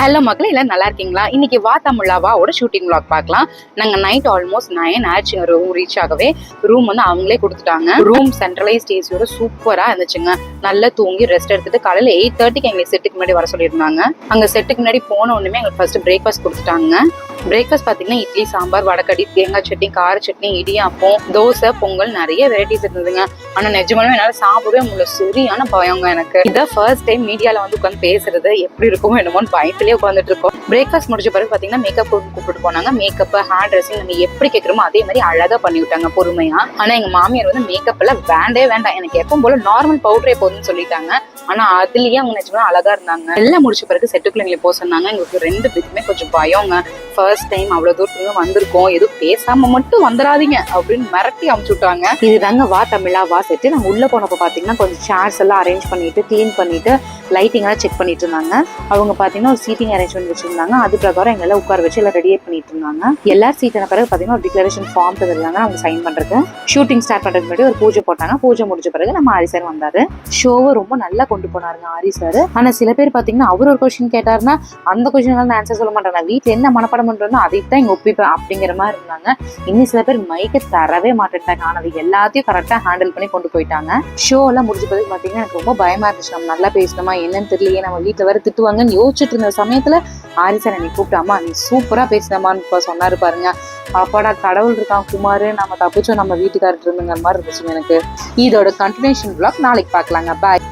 Hello மக்களே, எல்லாம் நல்லா இருக்கீங்களா? இன்னைக்கு வா தமிழா வாவோட ஷூட்டிங் vlog பார்க்கலாம். நாங்க நைட் ஆல்மோஸ்ட் 9 ஆச்சுங்க ரூம் ரீச் ஆகவே. ரூம் வந்து அவங்களே கொடுத்துட்டாங்க. ரூம் சென்ட்ரலைஸ்ட் ஏசியோட சூப்பரா இருந்துச்சுங்க. நல்லா தூங்கி ரெஸ்ட் எடுத்துட்டு காலையில 8:30க்கு எங்களுக்கு செட்டுக்கு முன்னாடி வர சொல்லியிருந்தாங்க. அங்க செட்டுக்கு முன்னாடி போன உடனே எங்களுக்கு ஃபர்ஸ்ட் பிரேக்ஃபாஸ்ட் கொடுத்துட்டாங்க. பிரேக்ஃபாஸ்ட் பாத்தீங்கன்னா இட்லி, சாம்பார், வடக்கடி, தேங்காய் சட்னி, கார சட்னி, இடியாப்பம், தோசை, பொங்கல், நிறைய வெரைட்டிஸ் இருந்ததுங்க. ஆனா நிஜமாலுமே என்னால சாப்பிடவே முடியல. சரியான பயங்க எனக்கு. இதான் ஃபர்ஸ்ட் டைம் மீடியால வந்து உட்காந்து பேசுறது எப்படி இருக்கும் என்னமோன்னு பயத்திலேயே உட்காந்துட்டு இருக்கோம். பிரேக்ஃபாஸ்ட் முடிச்ச பிறகு பாத்தீங்கன்னா மேக்கப் கூப்பிட்டு போனாங்க. மேக்கப், ஹேர் ட்ரெஸ்ஸிங் நம்ம எப்படி கேட்கிறோமோ அதே மாதிரி அழகா பண்ணி விட்டாங்க பொறுமையா. ஆனா எங்க மாமியார் வந்து மேக்கப் எல்லாம் வேண்டாம், எனக்கு எப்பவும் போல நார்மல் பவுடரே போதுன்னு சொல்லிட்டாங்க. ஆனா அதுலயே அவங்க நிஜமா அழகா இருந்தாங்க. எல்லாம் முடிச்ச பிறகு செட்டுக்குள்ள எங்களை போக சொன்னாங்க. எங்களுக்கு 2 பேருக்குமே கொஞ்சம் பயங்க. ஃபர்ஸ்ட் டைம் அவ்வளவு தூரத்துல வந்திருக்கோம், எதுவும் பேசாம மட்டும் வந்துடாதீங்க அப்படின்னு மிரட்டி அமுச்சு விட்டாங்க. இதுதாங்க வா தமிழா வா செட்டு. நாங்க உள்ள போனப்ப பாத்தீங்கன்னா கொஞ்சம் சேர்ஸ் எல்லாம் அரேஞ்ச் பண்ணிட்டு கிளீன் பண்ணிட்டு லைட்டிங் எல்லாம் செக் பண்ணிட்டு இருந்தாங்க. அவங்க பாத்தீங்கன்னா ஒரு சீட்டிங் அரேஞ்ச் பண்ணி வச்சிருந்தாங்க. அது பிரகாரம் எங்களை உட்கார வச்சு எல்லாம் ரெடியே பண்ணிட்டு இருந்தாங்க. எல்லாரும் சீட் ஆன பிறகு பாத்தீங்கன்னா ஒரு டிக்ளரேஷன் ஃபார்ம் தருவாங்க அவங்க சைன் பண்றதுக்கு. ஷூட்டிங் ஸ்டார்ட் பண்றதுக்கு முன்னாடி ஒரு பூஜை போட்டாங்க. பூஜை முடிஞ்ச பிறகு நம்ம ஆரி சார் வந்தாரு. ஷோவை ரொம்ப நல்லா கொண்டு போனாருங்க ஆரி சார். ஆனா சில பேர் பாத்தீங்கன்னா அவர் ஒரு கொஸ்டின் கேட்டாருன்னா அந்த கொஸ்டின் ஆன்சர் சொல்ல மாட்டாங்க. வீட்டுல என்ன மனப்பாடம் பண்றோம்னா அதைத்தான் இங்க ஒப்பிப்பேன் அப்படிங்கிற மாதிரி இருந்தாங்க. இன்னும் சில பேர் மைக்க தரவே மாட்டேன்ட்டாங்க. ஆனா அது எல்லாத்தையும் கரெக்டா ஹேண்டில் பண்ணி கொண்டு போயிட்டாங்க. ஷோ எல்லாம் முடிஞ்ச பிறகு பாத்தீங்கன்னா எனக்கு ரொம்ப பயமா இருந்துச்சு. நம்ம நல்லா பேசணுமா என்னன்னு தெரியலையே, நம்ம வீட்டுல வேற திட்டுவாங்கன்னு யோசிச்சுட்டு இருந்த சமயத்துல ஆரி சார் என்னை கூப்பிட்டாமா நீ சூப்பரா பேசினமான்னு சொன்னாரு பாருங்க. அப்பாடா கடவுள் இருக்கான் குமாரு, நம்ம தப்பிச்சோம் நம்ம வீட்டுக்காரட்டு இருந்துங்கிற மாதிரி இருந்துச்சு எனக்கு. இதோட கண்டினியூஷன் vlog நாளைக்கு பார்க்கலாங்க. பாய்.